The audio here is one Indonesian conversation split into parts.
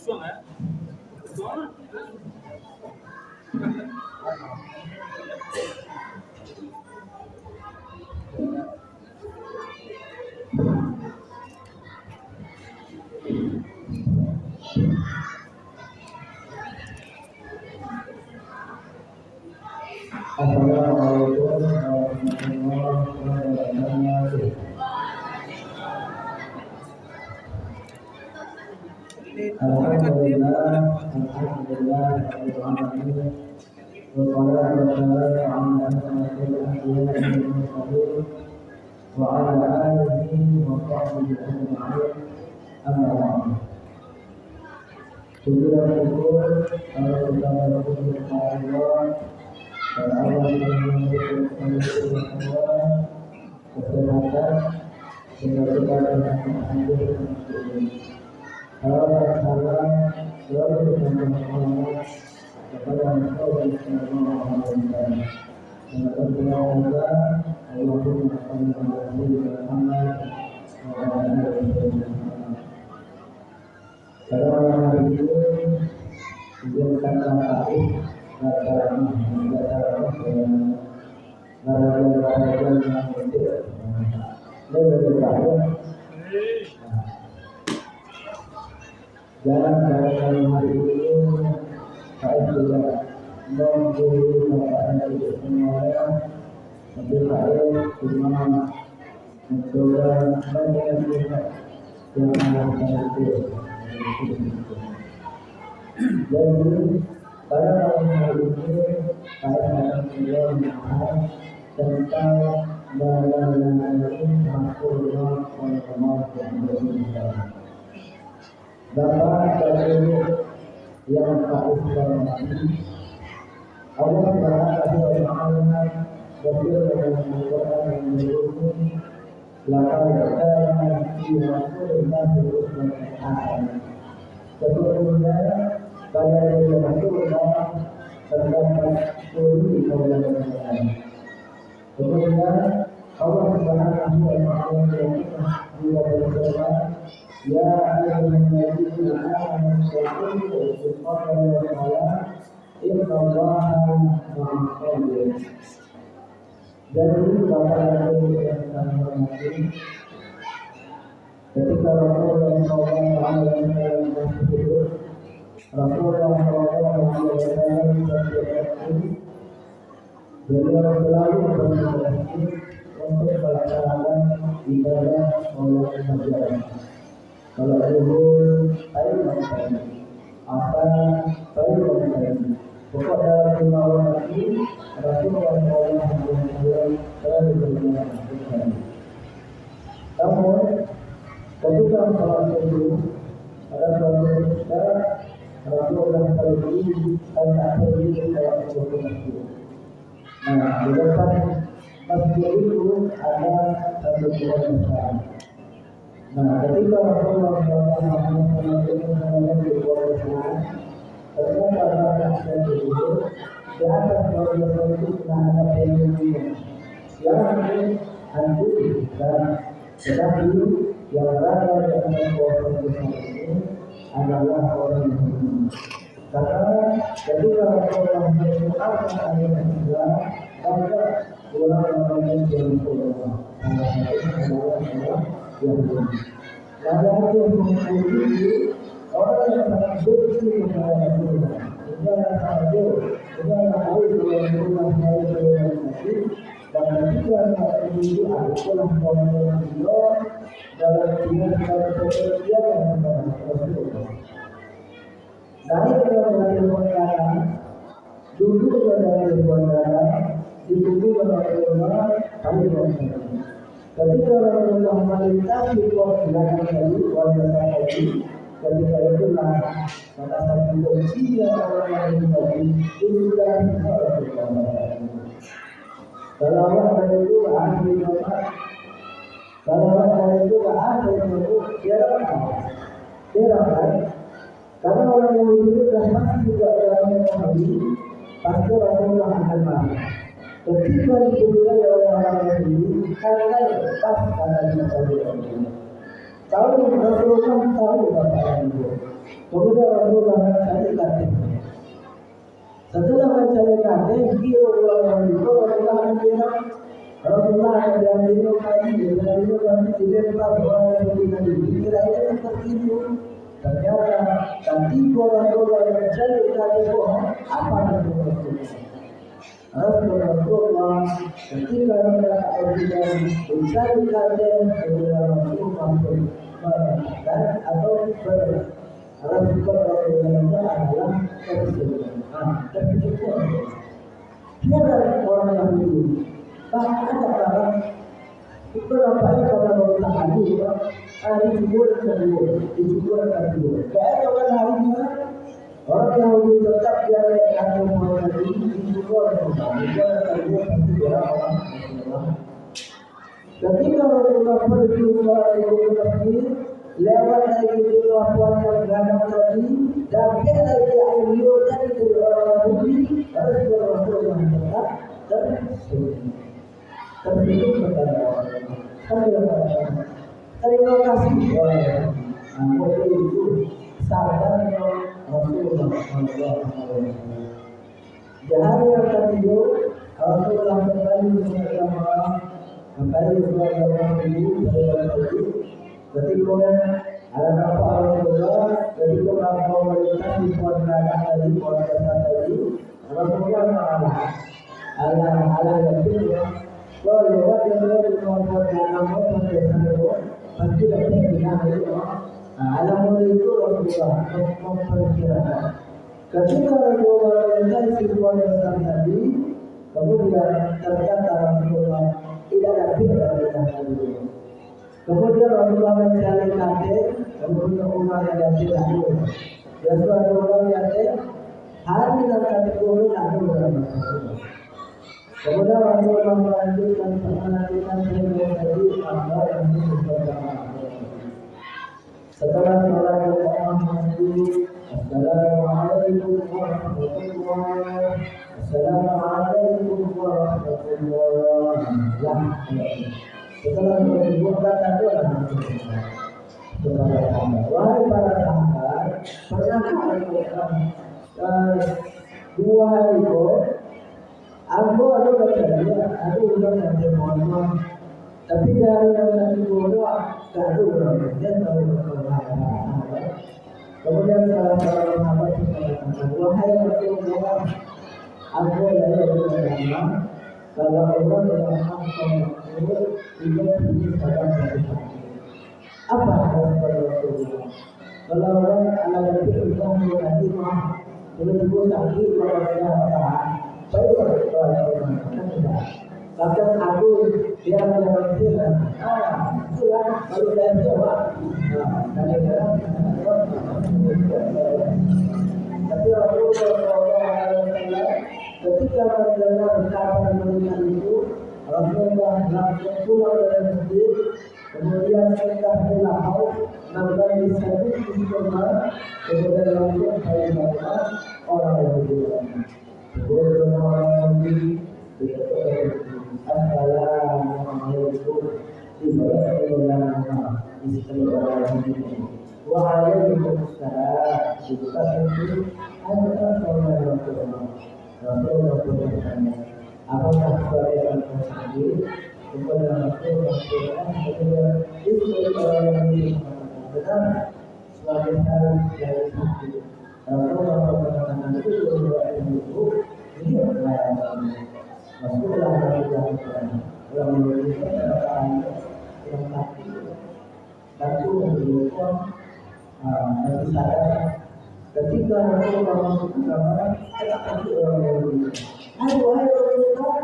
Assalamualaikum warahmatullahi wabarakatuh. Alhamdulillah, alhamdulillah, alhamdulillah. Wassalatu wassalamu ala asyrafil anbiya'i wal mursalin wa ala alihi wa sahbihi ajma'in. Amma ba'd. Syukur kalau kita bersyukur kepada Allah dan Allah yang memberikan Allah kesehatan sehingga kita dapat menghadiri salam selalu bersama kepada Rasulullah sallallahu alaihi wasallam. Dan berdoa Allahumma shalli ala sayyidina Muhammad wa ala ali Muhammad. Pada malam hari ini dijadikan tarik acara jalan-jalan hari ini saya sudah memberi kepada semuanya, tapi saya cuma mencoba mengingat yang saya itu. Jadi pada malam hari ini saya akan membahas tentang bagaimana Rasulullah SAW yang berbicara. Bapak dan Ibu yang harus dihormati, Allah Subhanahu wa Ta'ala berfirman dalam Al-Quran yang berikut, "Laqad kana fi Rasulillahi uswatun hasanah." Sesungguhnya pada diri Rasulullah terdapat suri kemuliaan. Sesungguhnya Allah Subhanahu wa Ta'ala juga berfirman, "Ya ayyuhalladzina amanu istaghfiru istighfaran wa salam innallaha ma'as sabirin." Jadi Bapak dan Ibu yang kami hormati, ketika Rasulullah SAW masih hidup, Rasulullah SAW beliau selalu berkomunikasi untuk melaksanakan ibadah sholat hajat. Kalau zuhur, saya mengatakan apa saya mengatakan pokok dalam 5 waktu Rasulullah SAW selalu berkomunikasi. Namun ketika sholat subuh pada suatu ketika Rasulullah SAW hanya pergi ke sholat subuh. Nah, di depan masjid itu ada satu pohon besar. Nah, ketika Rasulullah SAW di pohon besar, ternyata ada yang duduk di atas pohon besar itu ada penghuni yang hancur dan tetapi yang berada di atas pohon besar ini adalah orang Yahudi. Karena ketika Rasulullah mengucapkan ayat Islam, maka ulama-ulama yang Rasulullah salah satunya adalah orang Yahudi. Maka yang mengikuti orang yang sangat benci kepada Rasulullah, adalah sahaja, adalah ahli Rasulullah SAW. Dan ketika saat ini adalah orang Yahudi dalam tindakan kepercayaan kepada Rasulullah. Naik ke dari pengadilan, duduk ke dari pengadilan, ditunggu oleh Rasulullah SAW. Ketika Rasulullah melintasi pos belakang tadi, wajah tadi, ketika itulah pada saat itu dia orang yang tadi dudukkan Rasulullah. Salawat dari itu ahli Bapak, salawat dari itu ahli Bapak, dia karena orang yang itu dan masih juga orang yang Nabi, pasti Rasulullah akan marah. Ketika diberikan oleh orang yang ini, karena pas karena Rasulullah. Tahu Rasulullah tahu apa yang itu. Kemudian Rasulullah mencari katil. Setelah mencari katil, dia orang itu Rasulullah bilang, Rasulullah yang minum lagi, yang minum lagi dilempar orang yang tadi. Kira-kira seperti itu. Ternyata ketika Rasulullah mencari katil, apa yang Rasulullah? Rasulullah ketika mereka berbicara mencari katil, Rasulullah mengatakan atau Rasulullah adalah kebenaran. Dia adalah orang yang dulu. Bahkan ada orang beberapa orang orang tadi, hari jujur kedua, jujur kedua. Kayak orang harinya orang yang tetap dia akan menjadi jujur kedua. Ketika Rasulullah pergi ke lewat dari kelakuan yang gadang tadi dan dia dari ayu dari orang budi Rasulullah tetap terhidup kepada orang. Terima kasih oleh itu sahabat Rasulullah SAW. Di hari yang kedua Rasulullah kembali ketika ada apa Rasulullah, ketika orang melintasi keadaan tadi, Rasulullah mengalah yang kedua, kalau lewat yang membuat nama pasti dapat dikenal. Alam itu Rasulullah memperkirakan. Ketika Rasulullah melintasi keadaan tadi, kemudian ternyata Rasulullah tidak dapat dari. Kemudian Rasulullah mencari katil, kemudian Umar yang tidak ada. Rasulullah yang hari dan katil turun ada dalam Rasulullah. Kemudian Rasulullah melanjutkan penantian beliau tadi apa yang disebutkan. Setelah sholat Jumat masjid, Assalamualaikum warahmatullahi wabarakatuh. Assalamualaikum warahmatullahi wabarakatuh. Setelah menyebutkan itu wahai para sahabat, pernah dua hari itu aku ada berjaya, aku sudah nanti mohon, tapi dari yang tadi bodoh, tak ada berjaya kemudian salah seorang sahabat mengatakan, wahai Rasulullah, aku dari berjaya, kalau Allah tidak akan apa harus Rasulullah? Kalau orang anak itu berarti mah belum lagi kalau baik bahkan aku dia menjelaskan itulah kalau dia jawab tapi Rasulullah ketika mendengar ucapan mereka itu Rasulullah langsung keluar dari masjid, kemudian mereka berlahau, mengambil sabit di kamar, kemudian langsung saya baca orang yang berjalan. Kemudian orang yang berjalan, Assalamualaikum, Waalaikumsalam. Kita itu ada orang Rasulullah bertanya, apakah sebagai tersebut kepada Rasulullah itu orang yang benar sebagai salah dari hati. Rasulullah mengatakan itu ini adalah Rasulullah yang memberikan yang hati dan itu menunjukkan nanti saya ketika Rasulullah masuk ke kamar akan orang yang wahai Rasulullah,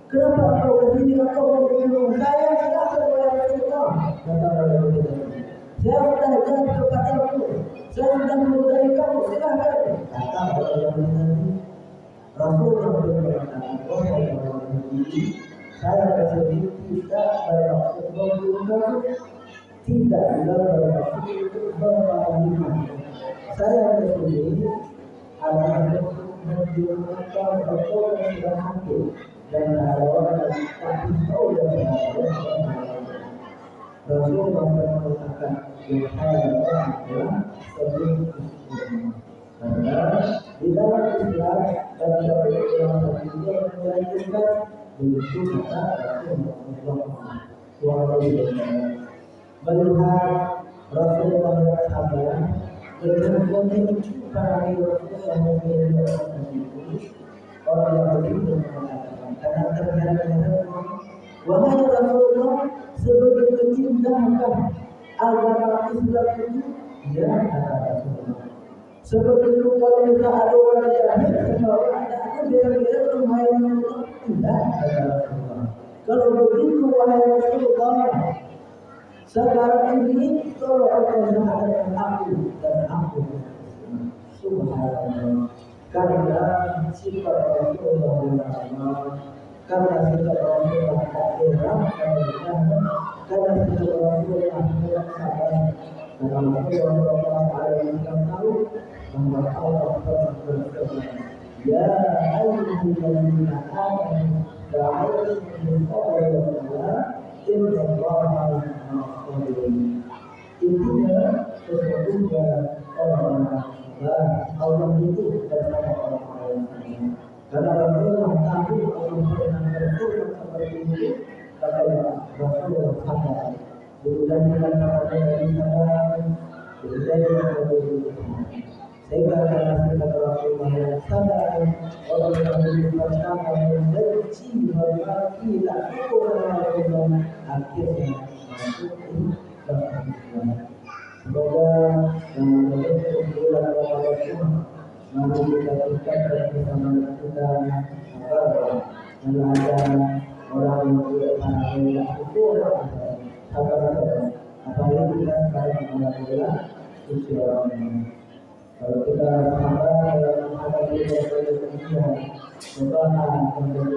kenapa engkau kesini? Engkau membunuh saya? Kenapa wahai Rasulullah? Kata Rasulullah, saya sudah janji kepadamu, saya sudah menudai kamu, silahkan. Kata Rasulullah berkata, saya kesini tidak bermaksud membunuh kamu, tidak bermaksud membunuh. Saya kesini adalah menjuruskan betul yang sudah mati dan orang yang tak tahu yang Rasulullah mengatakan yang adalah sebelum Islam. Karena di dalam Islam dan dalam Islam juga mengajarkan begitu kata Rasulullah SAW. Melihat Rasulullah yang sabar dengan kondisi para Rasulullah yang menjadi orang yang begitu mengatakan karena ternyata wahai Rasulullah, sebegitu cintahkah agama Islam itu? Ya, kata Rasulullah. Sebegitu kalau kita ada orang jahil, kalau ada dia lumayan itu tidak, kata Rasulullah. Kalau begitu wahai Rasulullah, sekarang ini tolong perkenalkan aku dan aku. Subhanallah. Karena sifat Rasulullah yang karena sifat Rasulullah takdirah karena sifat Rasulullah yang sabar dalam Rasulullah yang tahu bahwa Allah berfirman ya ayyuhalladzina amanu ta'awunu billahi inna Allaha ma'as-sabirin. Intinya sesungguhnya orang-orang Allah itu bersama orang-orang yang karena Rasulullah tahu orang pernah berturut seperti itu, katanya Rasulullah sabar. Bukan kepada dari sabar, bukan sehingga karena sifat Rasulullah yang sabar, orang yang bersama membenci berbagi tak kurang akhirnya masuk dalam Islam. Semoga yang menjadi bulan Ramadan mari kita tingkatkan bersama kita dan ada orang yang tidak pernah melihat itu sabar apalagi kita sekarang mengajar usia orang. Kalau kita sabar dalam menghadapi berbagai ujian, cobaan menjadi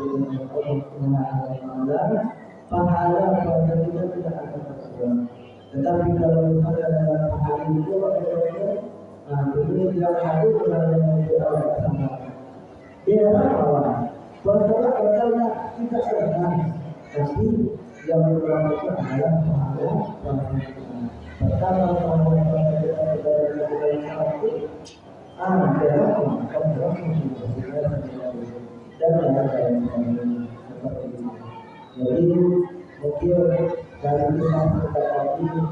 Allah, pahala pada kita tidak akan berkurang. Tetapi kalau misalnya dalam pahala itu ini yang harus kita bersama. Dia bahwa bahwa katanya kita sedang, tapi yang berlaku adalah pahala pertama jadi mungkin dari kita tadi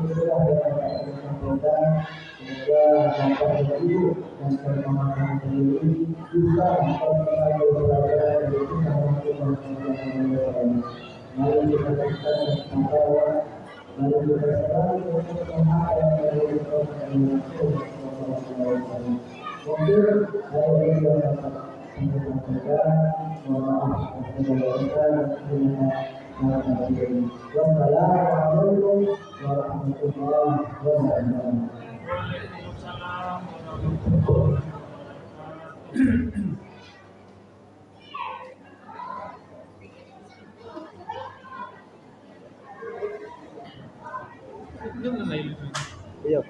sudah sampaikan semoga dapat begitu dan pemahaman sendiri bisa belajar dari kita mari kita sampai mari kita selalu untuk pemahaman dari mungkin ada yang dapat menyampaikan Wassalamualaikum warahmatullahi wabarakatuh. Iya.